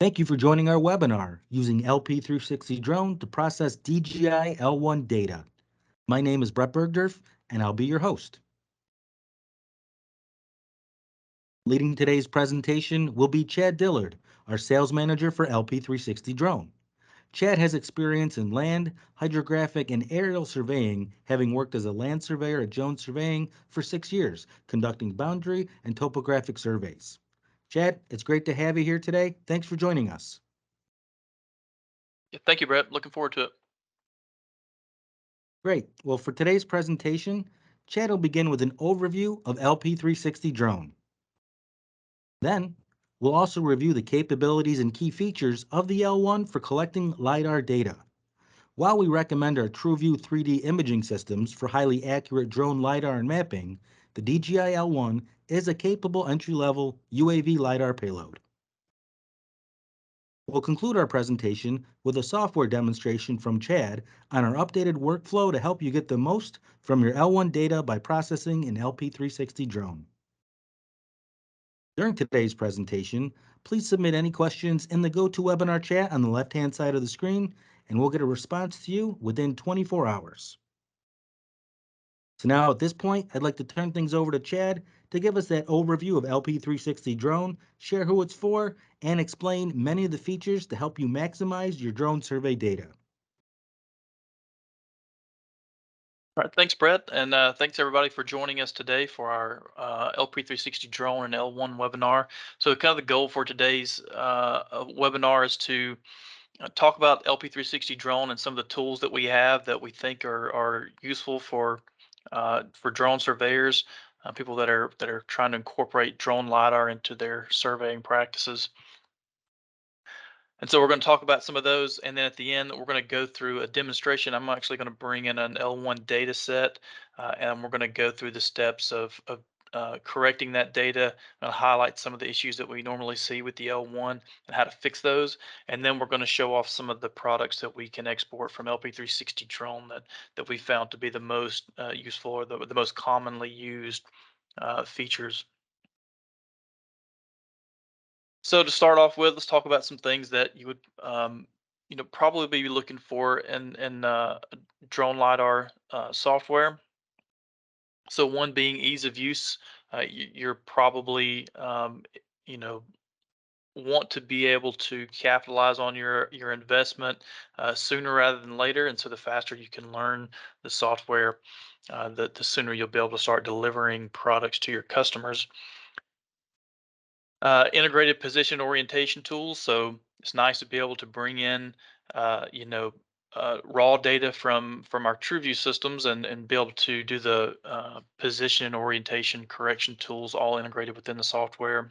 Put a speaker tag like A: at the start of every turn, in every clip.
A: Thank you for joining our webinar using LP360 Drone to process DJI L1 data. My name is Brett Bergdorf, and I'll be your host. Leading today's presentation will be Chad Dillard, our sales manager for LP360 Drone. Chad has experience in land, hydrographic, and aerial surveying, having worked as a land surveyor at Jones Surveying for 6 years, conducting boundary and topographic surveys. Chad, it's great to have you here today. Thanks for joining us.
B: Yeah, thank you, Brett. Looking forward to it.
A: Great. Well, for today's presentation, Chad will begin with an overview of LP360 Drone. Then, we'll also review the capabilities and key features of the L1 for collecting LiDAR data. While we recommend our TrueView 3D imaging systems for highly accurate drone LiDAR and mapping, the DJI L1 is a capable entry-level UAV LiDAR payload. We'll conclude our presentation with a software demonstration from Chad on our updated workflow to help you get the most from your L1 data by processing an LP360 drone. During today's presentation, please submit any questions in the GoToWebinar chat on the left-hand side of the screen, and we'll get a response to you within 24 hours. So now at this point, I'd like to turn things over to Chad to give us that overview of LP360 Drone, share who it's for, and explain many of the features to help you maximize your drone survey data.
B: All right, thanks, Brett, and thanks everybody for joining us today for our LP360 Drone and L1 webinar. So, kind of the goal for today's webinar is to talk about LP360 Drone and some of the tools that we have that we think are useful for drone surveyors, people that are trying to incorporate drone lidar into their surveying practices. And so we're going to talk about some of those, and then at the end, we're going to go through a demonstration. I'm actually going to bring in an L1 data set, and we're going to go through the steps of correcting that data and highlight some of the issues that we normally see with the L1 and how to fix those. And then we're going to show off some of the products that we can export from LP360 Drone that we found to be the most useful or the most commonly used features. So to start off with, let's talk about some things that you would, probably be looking for in drone lidar software. So one being ease of use. You're probably, you know, want to be able to capitalize on your investment sooner rather than later, and so the faster you can learn the software, the sooner you'll be able to start delivering products to your customers. Integrated position orientation tools. So it's nice to be able to bring in, raw data from our TrueView systems and be able to do the position and orientation correction tools all integrated within the software.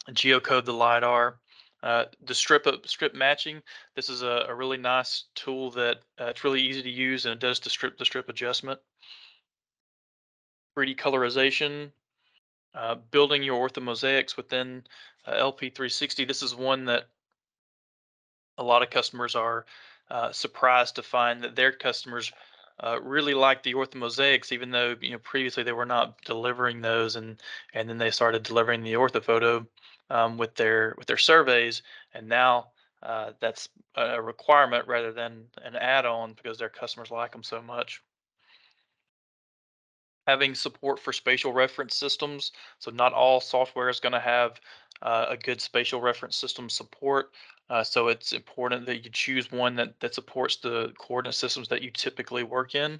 B: Geocode the lidar. The strip matching. This is a really nice tool that it's really easy to use, and it does the strip adjustment. 3D colorization. Building your orthomosaics within LP360. This is one that a lot of customers are surprised to find that their customers really like the orthomosaics, even though previously they were not delivering those, and then they started delivering the orthophoto with their surveys, and now that's a requirement rather than an add-on because their customers like them so much. Having support for spatial reference systems. So not all software is going to have a good spatial reference system support. So it's important that you choose one that supports the coordinate systems that you typically work in.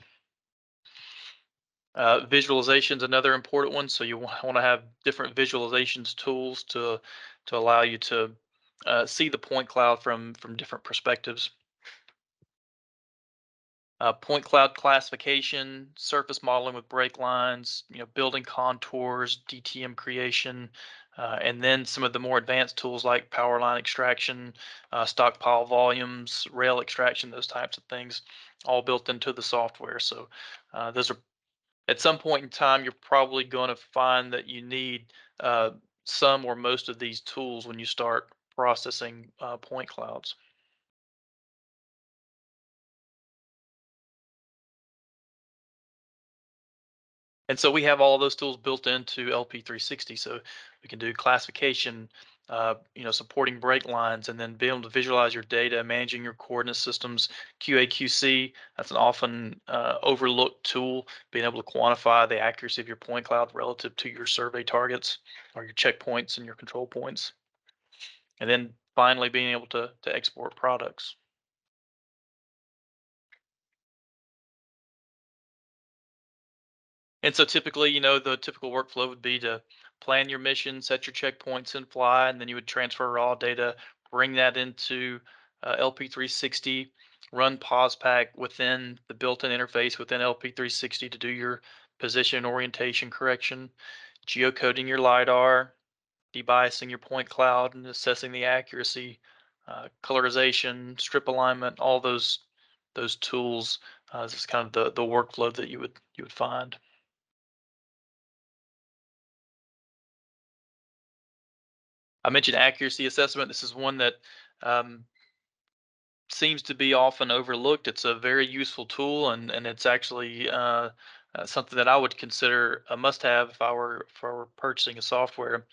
B: Visualization is another important one. So you want to have different visualizations tools to allow you to see the point cloud from different perspectives. Point cloud classification, surface modeling with break lines, building contours, DTM creation, and then some of the more advanced tools like power line extraction, stockpile volumes, rail extraction, those types of things, all built into the software. So those are, at some point in time, you're probably going to find that you need some or most of these tools when you start processing point clouds. And so we have all those tools built into LP360. So we can do classification, supporting brake lines, and then being able to visualize your data, managing your coordinate systems, QA/QC. That's an often overlooked tool, being able to quantify the accuracy of your point cloud relative to your survey targets or your checkpoints and your control points. And then finally being able to export products. And so typically, the typical workflow would be to plan your mission, set your checkpoints in fly, and then you would transfer raw data, bring that into LP360, run POSPAC within the built-in interface within LP360 to do your position orientation correction, geocoding your LiDAR, debiasing your point cloud, and assessing the accuracy, colorization, strip alignment, all those tools. This is kind of the workflow that you would find. I mentioned accuracy assessment. This is one that um, seems to be often overlooked. It's a very useful tool, and it's actually something that I would consider a must-have if I were purchasing a software,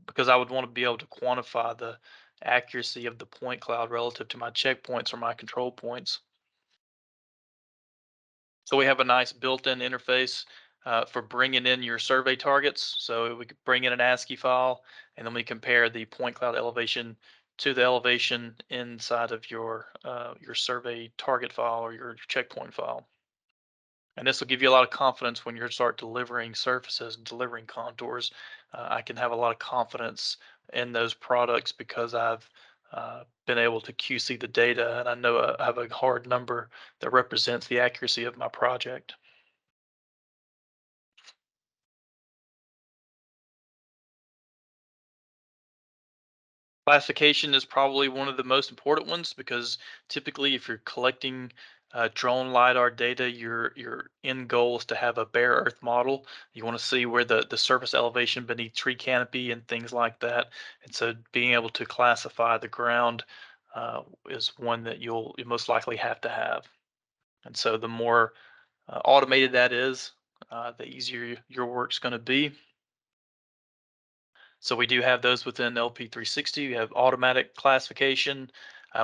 B: because I would want to be able to quantify the accuracy of the point cloud relative to my checkpoints or my control points. So we have a nice built-in interface for bringing in your survey targets. So we could bring in an ASCII file, and then we compare the point cloud elevation to the elevation inside of your survey target file or your checkpoint file. And this will give you a lot of confidence when you start delivering surfaces and delivering contours. I can have a lot of confidence in those products because I've been able to QC the data, and I know I have a hard number that represents the accuracy of my project. Classification is probably one of the most important ones because typically, if you're collecting drone lidar data, your end goal is to have a bare Earth model. You want to see where the surface elevation beneath tree canopy and things like that. And so, being able to classify the ground is one that you most likely have to have. And so, the more automated that is, the easier your work's going to be. So we do have those within LP360. We have automatic classification.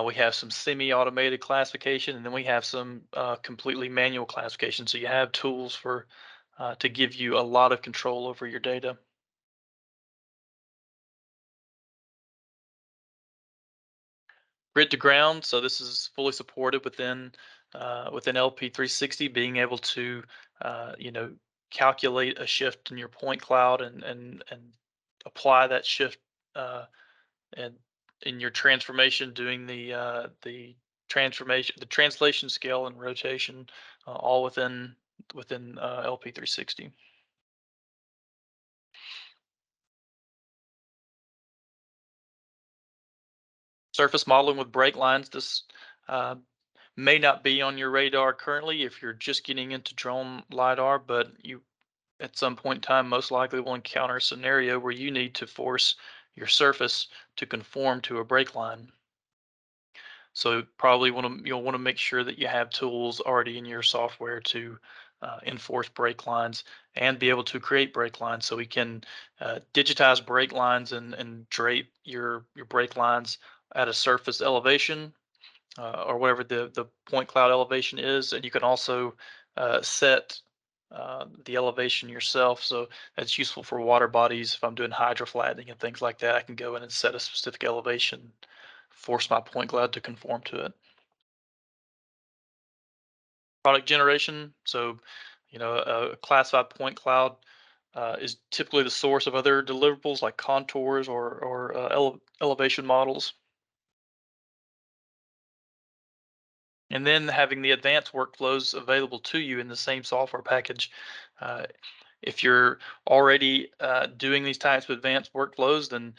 B: We have some semi-automated classification, and then we have some completely manual classification. So you have tools for to give you a lot of control over your data. Grid to ground. So this is fully supported within LP360, being able to calculate a shift in your point cloud and apply that shift. And in your transformation, doing the transformation, the translation scale and rotation, all within LP360. Surface modeling with brake lines. This uh, may not be on your radar currently if you're just getting into drone lidar, but you at some point in time most likely will encounter a scenario where you need to force your surface to conform to a brake line. So probably you'll want to make sure that you have tools already in your software to enforce brake lines and be able to create brake lines. So we can digitize brake lines and drape your brake lines at a surface elevation or whatever the point cloud elevation is, and you can also set the elevation yourself. So that's useful for water bodies. If I'm doing hydroflattening and things like that, I can go in and set a specific elevation, force my point cloud to conform to it. Product generation. So, a classified point cloud is typically the source of other deliverables like contours or elevation models. And then having the advanced workflows available to you in the same software package. Uh, if you're already doing these types of advanced workflows, then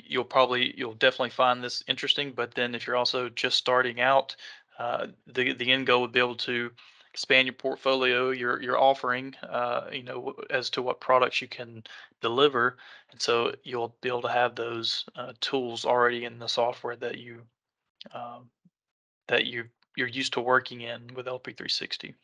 B: you'll definitely find this interesting. But then if you're also just starting out, the end goal would be able to expand your portfolio, your offering, as to what products you can deliver, and so you'll be able to have those tools already in the software um, that you're used to working in with LP360.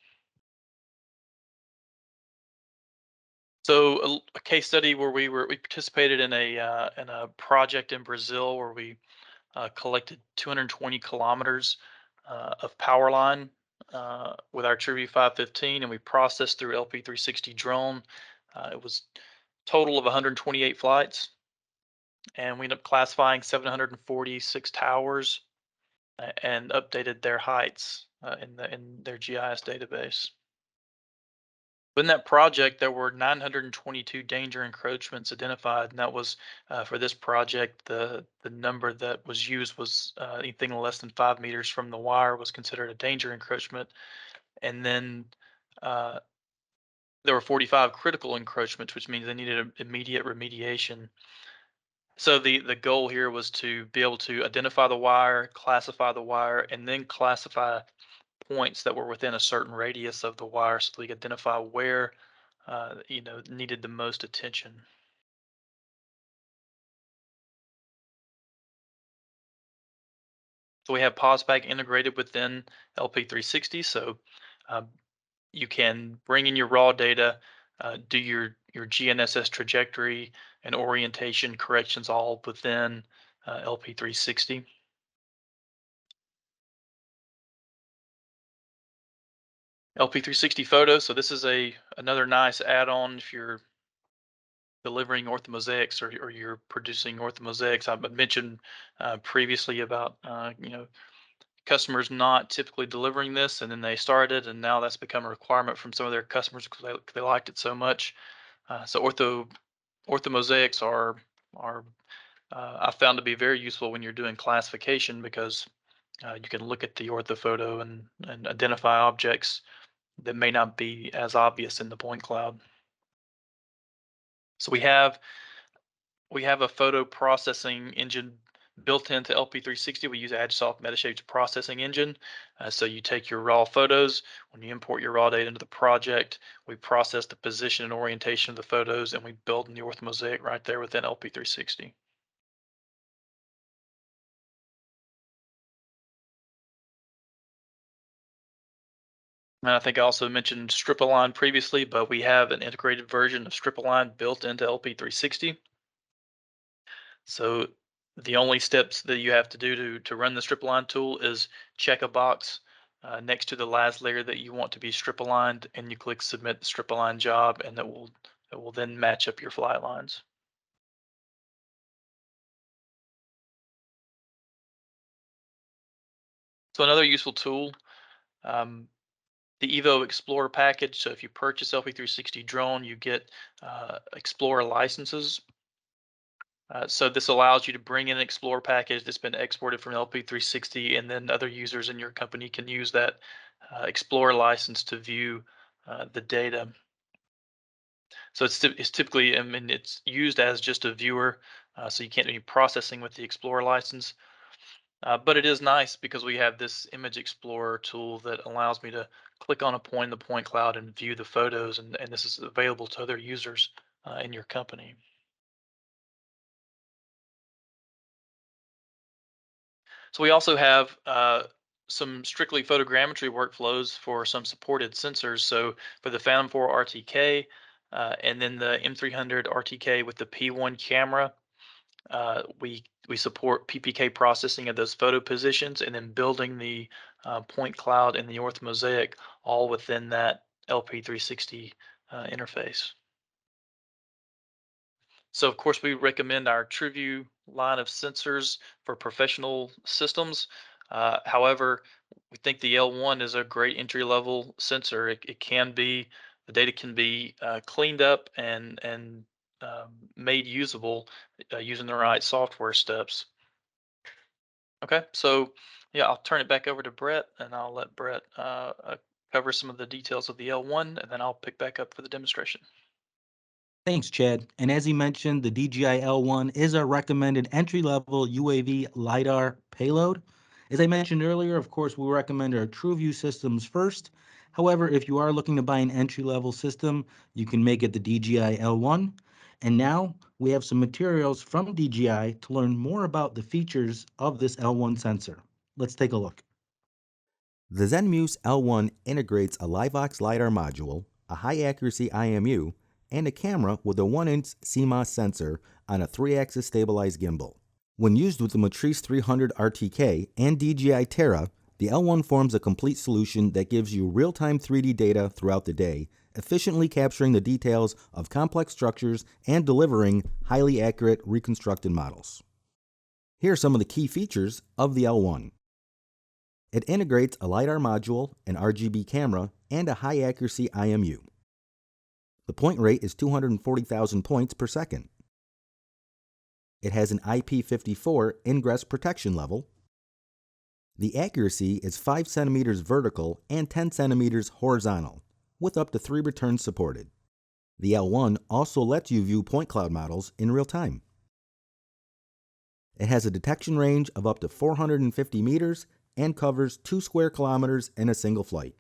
B: So a case study where we participated in a project in Brazil where we collected 220 kilometers of power line with our TrueView 515, and we processed through LP360 Drone. It was total of 128 flights, and we ended up classifying 746 towers and updated their heights in their GIS database. In that project, there were 922 danger encroachments identified, and that was for this project. The number that was used was anything less than 5 meters from the wire was considered a danger encroachment, and then uh, there were 45 critical encroachments, which means they needed immediate remediation. So the goal here was to be able to identify the wire, classify the wire, and then classify points that were within a certain radius of the wire, so we could identify where needed the most attention. So we have POSPAC integrated within LP360, so um, you can bring in your raw data, do your GNSS trajectory and orientation corrections all within LP360. LP360 photos. So this is another nice add-on if you're delivering orthomosaics or you're producing orthomosaics. I've mentioned previously about customers not typically delivering this, and then they started, and now that's become a requirement from some of their customers because they liked it so much. So orthomosaics are I found to be very useful when you're doing classification because you can look at the orthophoto and identify objects that may not be as obvious in the point cloud. So we have a photo processing engine built into LP360. We use Agisoft Metashapes processing engine. So you take your raw photos. When you import your raw data into the project, we process the position and orientation of the photos, and we build in the orthomosaic right there within LP360. And I think I also mentioned strip align previously, but we have an integrated version of strip align built into LP360. So the only steps that you have to do to run the strip align tool is check a box next to the last layer that you want to be strip aligned, and you click submit the strip align job, and it will then match up your flight lines. So another useful tool, um, the Evo Explorer package. So if you purchase LP360 Drone, you get Explorer licenses. So this allows you to bring in an Explorer package that's been exported from LP360, and then other users in your company can use that Explorer license to view the data. So it's typically, I mean, it's used as just a viewer, so you can't do any processing with the Explorer license. But it is nice because we have this Image Explorer tool that allows me to click on a point in the point cloud and view the photos, and this is available to other users in your company. So we also have some strictly photogrammetry workflows for some supported sensors. So for the Phantom 4 RTK and then the M300 RTK with the P1 camera, we support PPK processing of those photo positions and then building the point cloud and the orthomosaic all within that LP360 interface. So of course we recommend our TrueView line of sensors for professional systems. However, we think the L1 is a great entry level sensor. It can be the data can be cleaned up and made usable using the right software steps. Okay, so yeah, I'll turn it back over to Brett, and I'll let Brett cover some of the details of the L1, and then I'll pick back up for the demonstration.
A: Thanks, Chad. And as he mentioned, the DJI L1 is our recommended entry-level UAV LiDAR payload. As I mentioned earlier, of course, we recommend our TrueView systems first. However, if you are looking to buy an entry-level system, you can make it the DJI L1. And now we have some materials from DJI to learn more about the features of this L1 sensor. Let's take a look.
C: The Zenmuse L1 integrates a LiVox LiDAR module, a high-accuracy IMU, and a camera with a 1-inch CMOS sensor on a 3-axis stabilized gimbal. When used with the Matrice 300 RTK and DJI Terra, the L1 forms a complete solution that gives you real-time 3D data throughout the day, efficiently capturing the details of complex structures and delivering highly accurate reconstructed models. Here are some of the key features of the L1. It integrates a LiDAR module, an RGB camera, and a high-accuracy IMU. The point rate is 240,000 points per second. It has an IP54 ingress protection level. The accuracy is 5 centimeters vertical and 10 centimeters horizontal, with up to 3 returns supported. The L1 also lets you view point cloud models in real time. It has a detection range of up to 450 meters and covers 2 square kilometers in a single flight.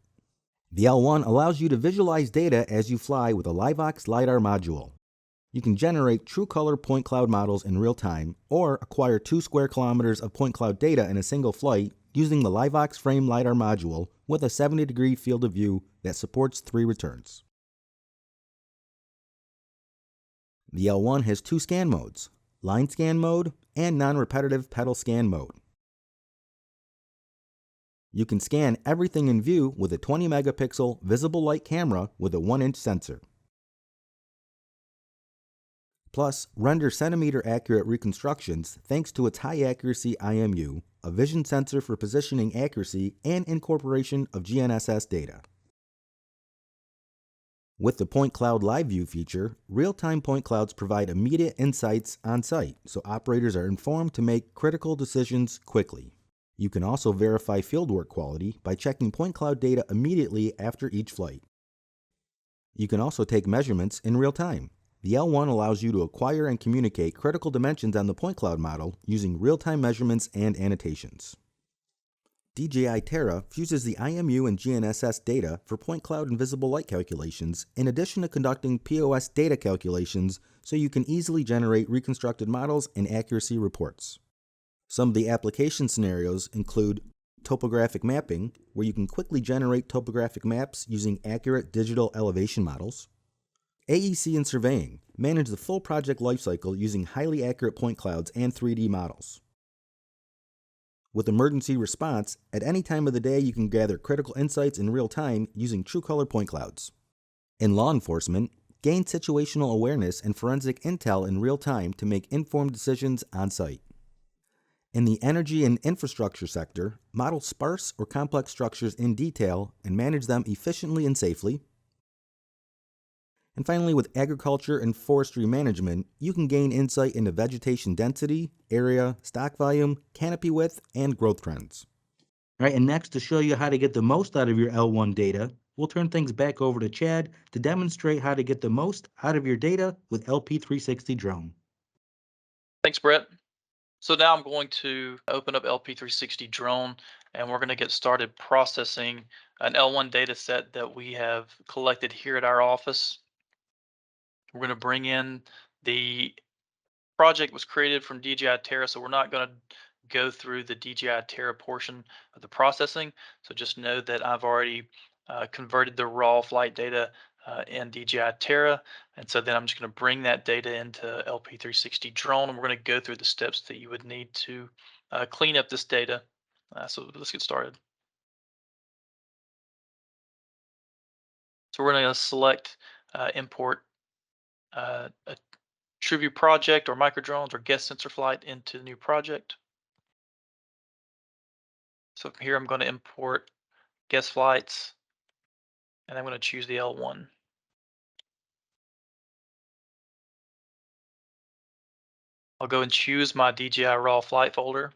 C: The L1 allows you to visualize data as you fly with a LiVox LiDAR module. You can generate true color point cloud models in real time or acquire 2 square kilometers of point cloud data in a single flight using the LiVox frame LiDAR module with a 70-degree field of view that supports 3 returns. The L1 has 2 scan modes, line scan mode and non-repetitive pedal scan mode. You can scan everything in view with a 20-megapixel visible light camera with a 1-inch sensor. Plus, render centimeter-accurate reconstructions thanks to its high-accuracy IMU, a vision sensor for positioning accuracy, and incorporation of GNSS data. With the Point Cloud Live View feature, real-time point clouds provide immediate insights on site, so operators are informed to make critical decisions quickly. You can also verify fieldwork quality by checking point cloud data immediately after each flight. You can also take measurements in real time. The L1 allows you to acquire and communicate critical dimensions on the point cloud model using real-time measurements and annotations. DJI Terra fuses the IMU and GNSS data for point cloud and visible light calculations, in addition to conducting POS data calculations so you can easily generate reconstructed models and accuracy reports. Some of the application scenarios include topographic mapping, where you can quickly generate topographic maps using accurate digital elevation models. AEC and surveying, manage the full project lifecycle using highly accurate point clouds and 3D models. With emergency response, at any time of the day you can gather critical insights in real time using true color point clouds. In law enforcement, gain situational awareness and forensic intel in real time to make informed decisions on site. In the energy and infrastructure sector, model sparse or complex structures in detail and manage them efficiently and safely. And finally, with agriculture and forestry management, you can gain insight into vegetation density, area, stock volume, canopy width, and growth trends.
A: All right, and next, to show you how to get the most out of your L1 data, we'll turn things back over to Chad to demonstrate how to get the most out of your data with LP360 Drone.
B: Thanks, Brett. So now I'm going to open up LP360 Drone, and we're going to get started processing an L1 data set that we have collected here at our office. We're going to bring in the project was created from DJI Terra, so we're not going to go through the DJI Terra portion of the processing. So just know that I've already converted the raw flight data in DJI Terra, and so then I'm just going to bring that data into LP360 Drone, and we're going to go through the steps that you would need to clean up this data. So let's get started. So we're going to select import a TrueView project or micro drones or guest sensor flight into the new project. So from here, I'm going to import guest flights, and I'm going to choose the L1. I'll go and choose my DJI raw flight folder.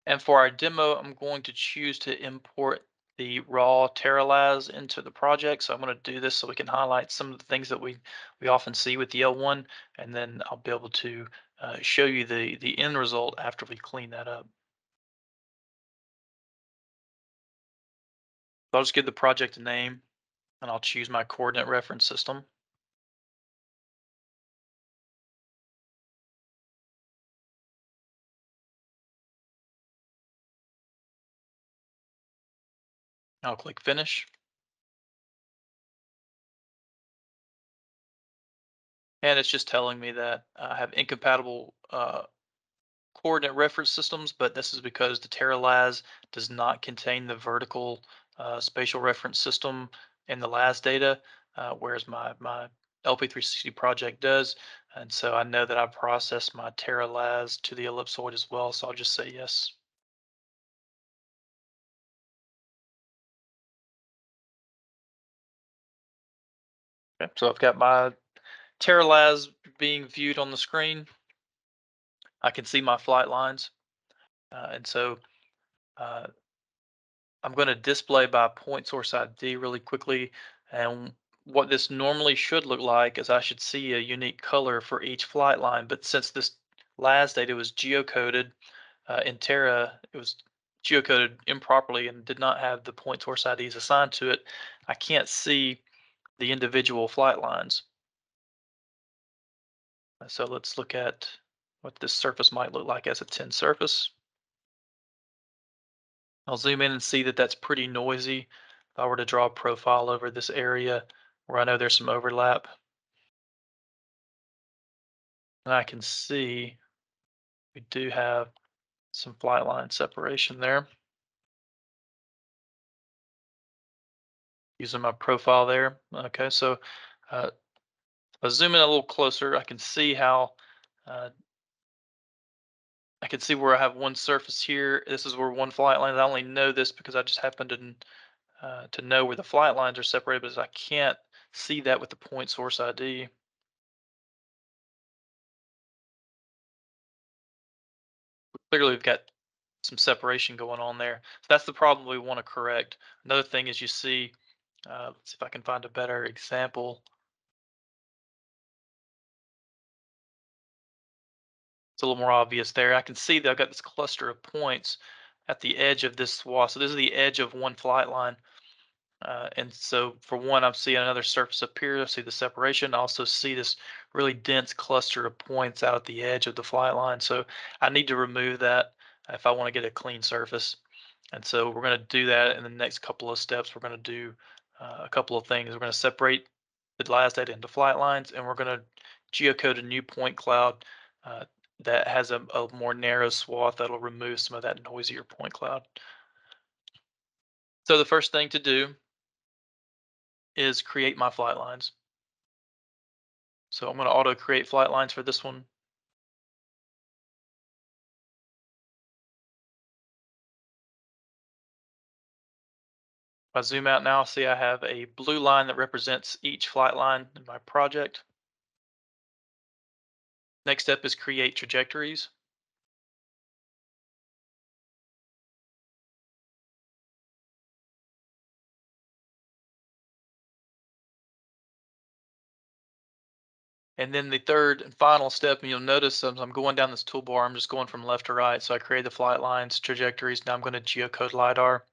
B: And for our demo, I'm going to choose to import the raw TerraLas into the project. So I'm going to do this so we can highlight some of the things that we often see with the L1, and then I'll be able to show you the end result after we clean that up. So I'll just give the project a name, and I'll choose my coordinate reference system. I'll click finish. And it's just telling me that I have incompatible coordinate reference systems, but this is because the TerraLAS does not contain the vertical spatial reference system in the LAS data, whereas my LP360 project does. And so I know that I processed my TerraLAS to the ellipsoid as well, so I'll just say yes. Okay, so I've got my TerraLAS being viewed on the screen. I can see my flight lines, and so uh, I'm going to display by point source ID really quickly. And what this normally should look like is I should see a unique color for each flight line. But since this last data was geocoded in Terra, it was geocoded improperly and did not have the point source IDs assigned to it, I can't see the individual flight lines. So let's look at what this surface might look like as a 10 surface. I'll zoom in and see that that's pretty noisy. If I were to draw a profile over this area where I know there's some overlap, and I can see we do have some flight line separation there. Using my profile there. Okay, so if I zoom in a little closer, I can see how uh, I can see where I have one surface here. This is where one flight line is. I only know this because I just happen to know where the flight lines are separated, but I can't see that with the point source ID. Clearly, we've got some separation going on there. So that's the problem we want to correct. Another thing is you see, let's see if I can find a better example. It's a little more obvious there. I can see that I've got this cluster of points at the edge of this swath. So this is the edge of one flight line. And so for one, I'm seeing another surface up here. I see the separation. I also see this really dense cluster of points out at the edge of the flight line. So I need to remove that if I want to get a clean surface. And so we're going to do that in the next couple of steps. We're going to do a couple of things. We're going to separate the last data into flight lines, and we're going to geocode a new point cloud uh, that has a more narrow swath that'll remove some of that noisier point cloud. So the first thing to do is create my flight lines. So I'm going to auto create flight lines for this one. If I zoom out now, see I have a blue line that represents each flight line in my project. Next step is create trajectories. And then the third and final step, and you'll notice as I'm going down this toolbar, I'm just going from left to right. So I create the flight lines, trajectories. Now I'm going to geocode LiDAR.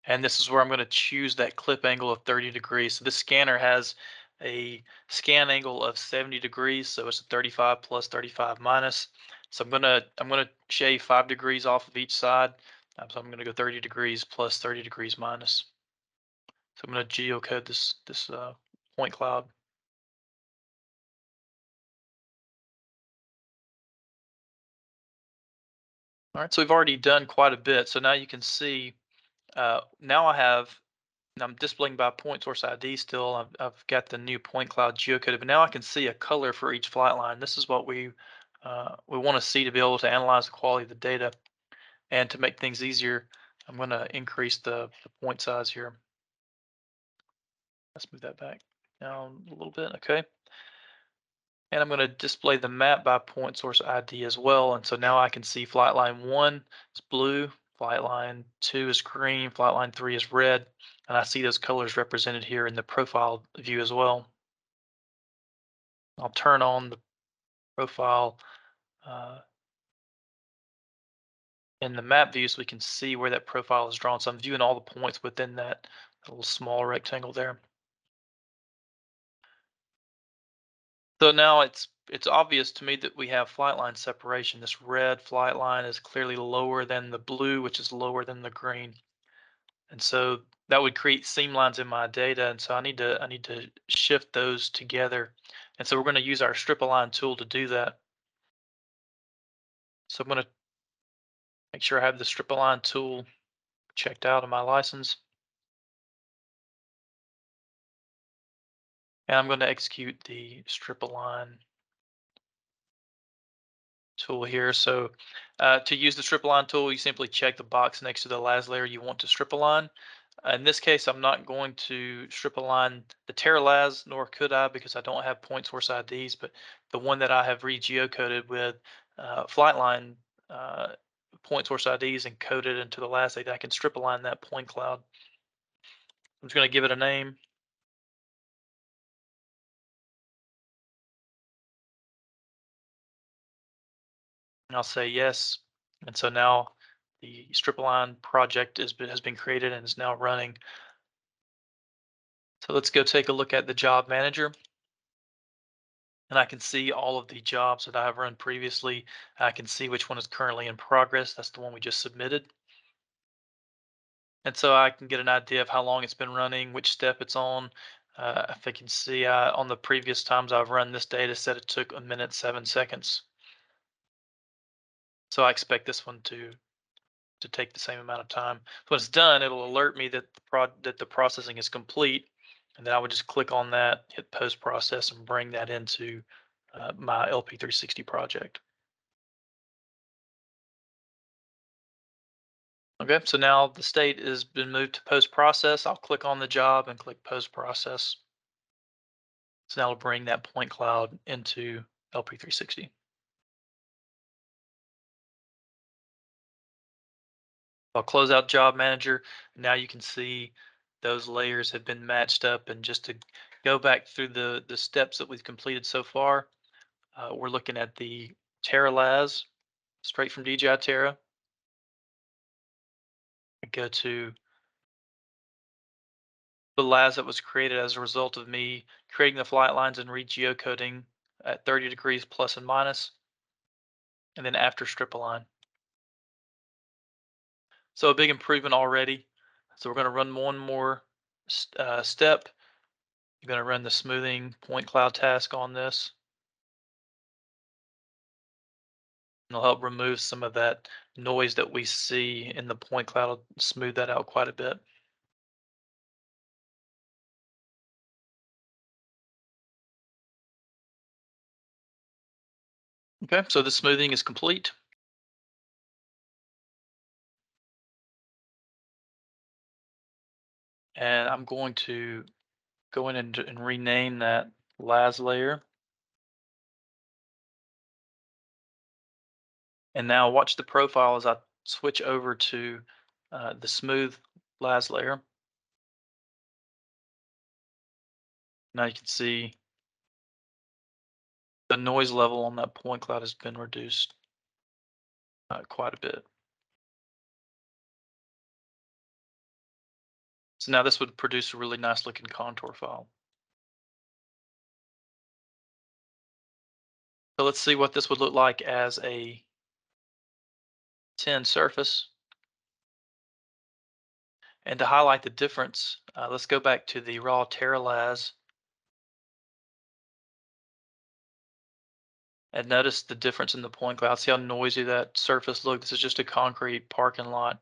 B: And this is where I'm going to choose that clip angle of 30 degrees. So this scanner has a scan angle of 70 degrees. So it's a 35 plus 35 minus. So I'm gonna shave 5 degrees off of each side. So I'm gonna go 30 degrees plus 30 degrees minus. So I'm gonna geocode this point cloud. All right, so we've already done quite a bit. So now you can see, now I'm displaying by point source ID still. I've got the new point cloud geocoded, but now I can see a color for each flight line. This is what we want to see to be able to analyze the quality of the data. And to make things easier, I'm going to increase the point size here. Let's move that back down a little bit. Okay. And I'm going to display the map by point source ID as well. And so now I can see flight line 1 is blue, flight line 2 is green, flight line 3 is red. And I see those colors represented here in the profile view as well. I'll turn on the profile in the map view so we can see where that profile is drawn. So I'm viewing all the points within that little small rectangle there. So now it's obvious to me that we have flight line separation. This red flight line is clearly lower than the blue, which is lower than the green. And so that would create seam lines in my data. And so I need to shift those together. And so we're going to use our strip align tool to do that. So I'm going to make sure I have the strip align tool checked out in my license. And I'm going to execute the strip align tool here. So to use the strip align tool, you simply check the box next to the last layer you want to strip align. In this case, I'm not going to strip align the TerraLas, nor could I, because I don't have point source IDs, but the one that I have re-geocoded with Flightline point source IDs and coded into the last data, I can strip align that point cloud. I'm just going to give it a name. And I'll say yes. And so now the strip align project has been created and is now running. So let's go take a look at the job manager. And I can see all of the jobs that I've run previously. I can see which one is currently in progress. That's the one we just submitted. And so I can get an idea of how long it's been running, which step it's on. If I can see on the previous times I've run this data set, it took 1:07. So I expect this one to take the same amount of time. When it's done, it'll alert me that the processing is complete, and then I would just click on that, hit post process, and bring that into my LP360 project. Okay, so now the state has been moved to post process. I'll click on the job and click post process. So now it'll bring that point cloud into LP360. I'll close out job manager. Now you can see those layers have been matched up. And just to go back through the steps that we've completed so far, we're looking at the TerraLas straight from DJI Terra. I go to the LAS that was created as a result of me creating the flight lines and re-geocoding at 30 degrees plus and minus, and then after strip align. So a big improvement already. So we're going to run one more step. I'm going to run the smoothing point cloud task on this. And it'll help remove some of that noise that we see in the point cloud. It'll smooth that out quite a bit. Okay, so the smoothing is complete. And I'm going to go in and rename that LAS layer. And now watch the profile as I switch over to the smooth LAS layer. Now you can see the noise level on that point cloud has been reduced quite a bit. So now this would produce a really nice looking contour file. So let's see what this would look like as a 10 surface. And to highlight the difference, let's go back to the raw TerraLas and notice the difference in the point cloud. See how noisy that surface looked? This is just a concrete parking lot.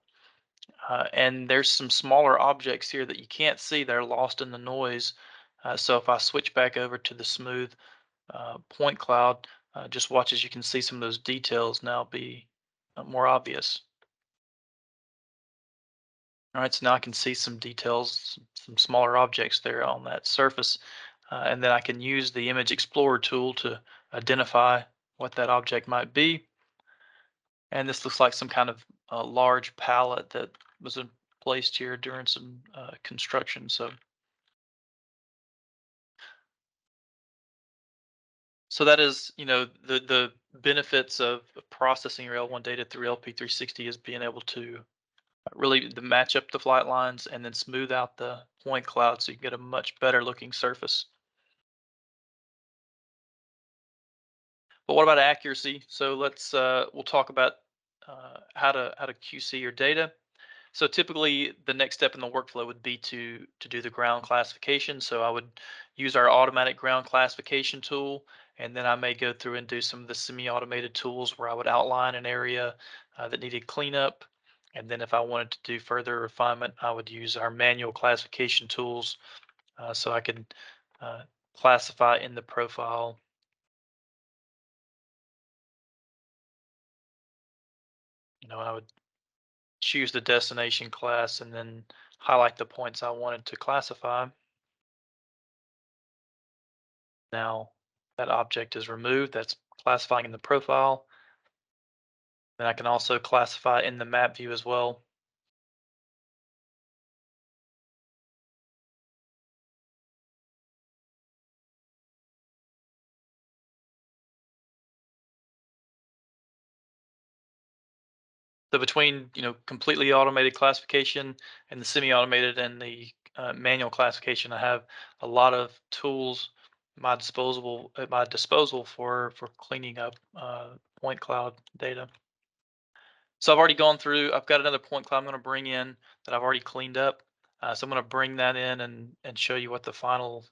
B: And there's some smaller objects here that you can't see. They're lost in the noise. So if I switch back over to the smooth point cloud, just watch as you can see some of those details now be more obvious. All right, so now I can see some details, some smaller objects there on that surface. And then I can use the Image Explorer tool to identify what that object might be. And this looks like some kind of large pallet that was placed here during some construction. So that is, the benefits of processing your L1 data through LP360 is being able to really match up the flight lines and then smooth out the point cloud so you can get a much better looking surface. But what about accuracy? So we'll talk about how to QC your data. So typically the next step in the workflow would be to do the ground classification. So I would use our automatic ground classification tool, and then I may go through and do some of the semi-automated tools where I would outline an area that needed cleanup. And then if I wanted to do further refinement, I would use our manual classification tools, so I could uh, classify in the profile. I would choose the destination class and then highlight the points I wanted to classify. Now that object is removed, that's classifying in the profile. Then I can also classify in the map view as well. So between completely automated classification and the semi-automated and the manual classification, I have a lot of tools at my disposal for cleaning up point cloud data. So I've already gone through. I've got another point cloud I'm going to bring in that I've already cleaned up. So I'm going to bring that in and show you what the final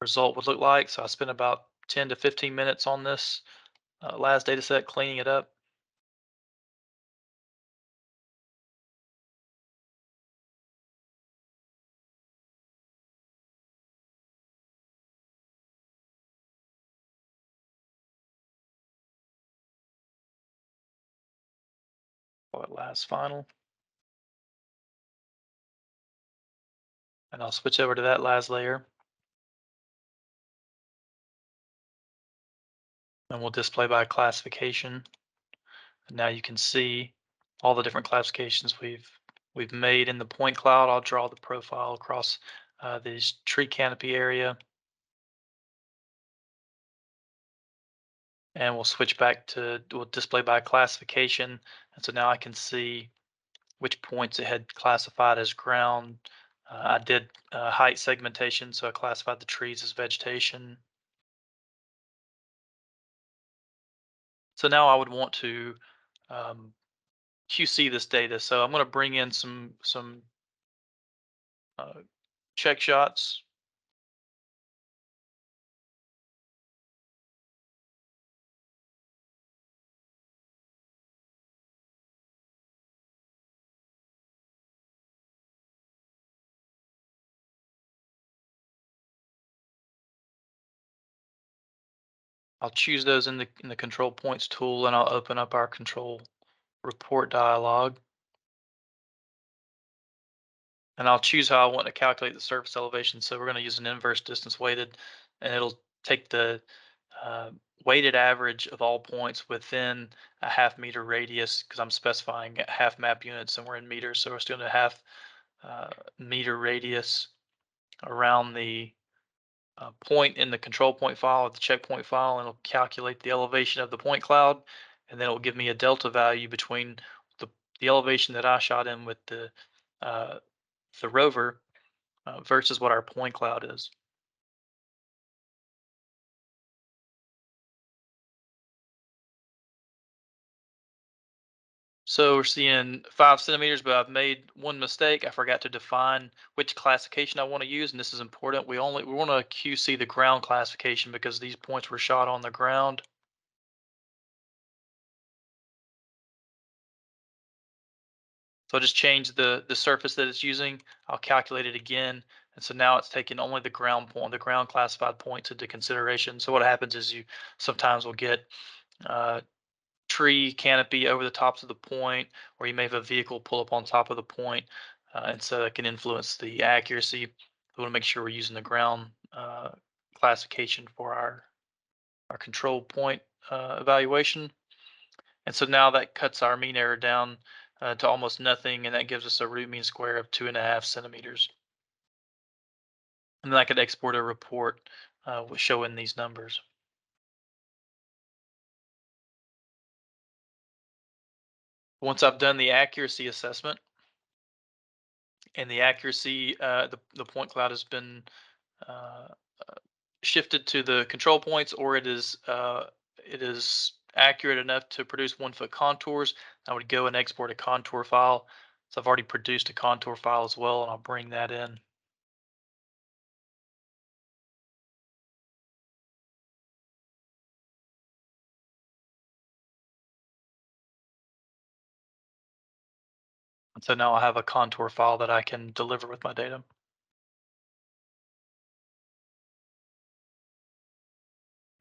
B: result would look like. So I spent about 10 to 15 minutes on this last data set cleaning it up. Call it last final. And I'll switch over to that last layer. And we'll display by classification. And now you can see all the different classifications we've made in the point cloud. I'll draw the profile across this tree canopy area. And we'll switch back to we'll display by classification. And so now I can see which points it had classified as ground. I did height segmentation, so I classified the trees as vegetation. So now I would want to QC this data. So I'm going to bring in some check shots. I'll choose those in the control points tool, and I'll open up our control report dialog. And I'll choose how I want to calculate the surface elevation. So we're going to use an inverse distance weighted, and it'll take the uh, weighted average of all points within a half-meter radius, because I'm specifying half map units and we're in meters. So we're still doing a half meter radius around the point in the control point file or the checkpoint file, and it'll calculate the elevation of the point cloud, and then it'll give me a delta value between the elevation that I shot in with uh, the rover versus what our point cloud is. So we're seeing 5 centimeters, but I've made one mistake. I forgot to define which classification I want to use, and this is important. We want to QC the ground classification because these points were shot on the ground. So I'll just change the surface that it's using. I'll calculate it again. And so now it's taking only the ground classified points into consideration. So what happens is you sometimes will get tree canopy over the tops of the point, or you may have a vehicle pull up on top of the point. And so it can influence the accuracy. We want to make sure we're using the ground classification for our control point evaluation. And so now that cuts our mean error down to almost nothing, and that gives us a root mean square of 2.5 centimeters. And then I could export a report showing these numbers. Once I've done the accuracy assessment, and the accuracy, the point cloud has been uh, shifted to the control points, or it is accurate enough to produce 1 foot contours, I would go and export a contour file So I've already produced a contour file as well, and I'll bring that in. And so now I have a contour file that I can deliver with my data.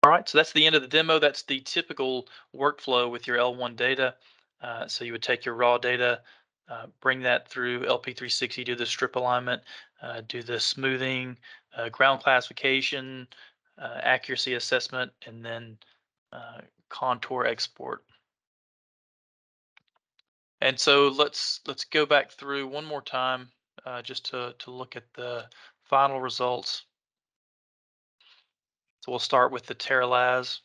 B: All right, so that's the end of the demo. That's the typical workflow with your L1 data. So you would take your raw data, bring that through LP360, do the strip alignment, do the smoothing, ground classification, accuracy assessment, and then contour export. And so let's go back through one more time just to look at the final results. So we'll start with the TerraLAS.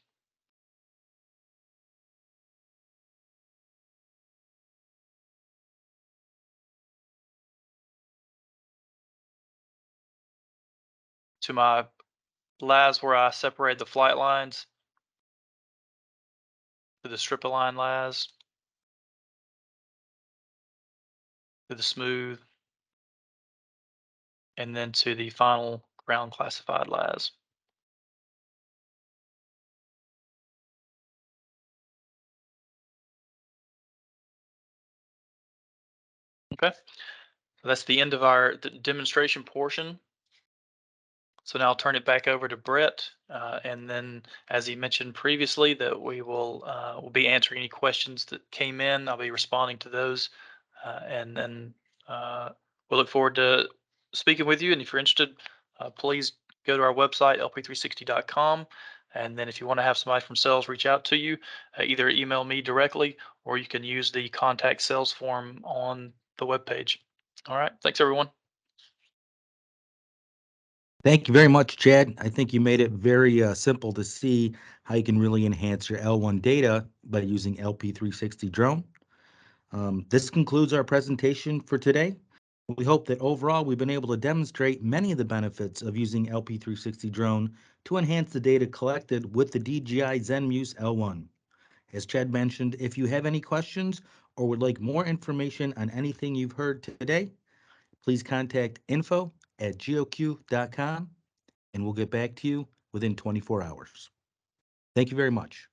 B: To my LAS where I separated the flight lines, to the strip align LAS, to the smooth, and then to the final ground classified LAS. Okay, so that's the end of our demonstration portion. So now I'll turn it back over to Brett, and then, as he mentioned previously, that we will be answering any questions that came in. I'll be responding to those, and then we'll look forward to speaking with you. And if you're interested, please go to our website, lp360.com. And then if you want to have somebody from sales reach out to you, either email me directly or you can use the contact sales form on the webpage. All right. Thanks, everyone.
A: Thank you very much, Chad. I think you made it very simple to see how you can really enhance your L1 data by using LP360 Drone. This concludes our presentation for today. We hope that overall we've been able to demonstrate many of the benefits of using LP360 Drone to enhance the data collected with the DJI ZenMuse L1. As Chad mentioned, if you have any questions or would like more information on anything you've heard today, please contact info@goq.com and we'll get back to you within 24 hours. Thank you very much.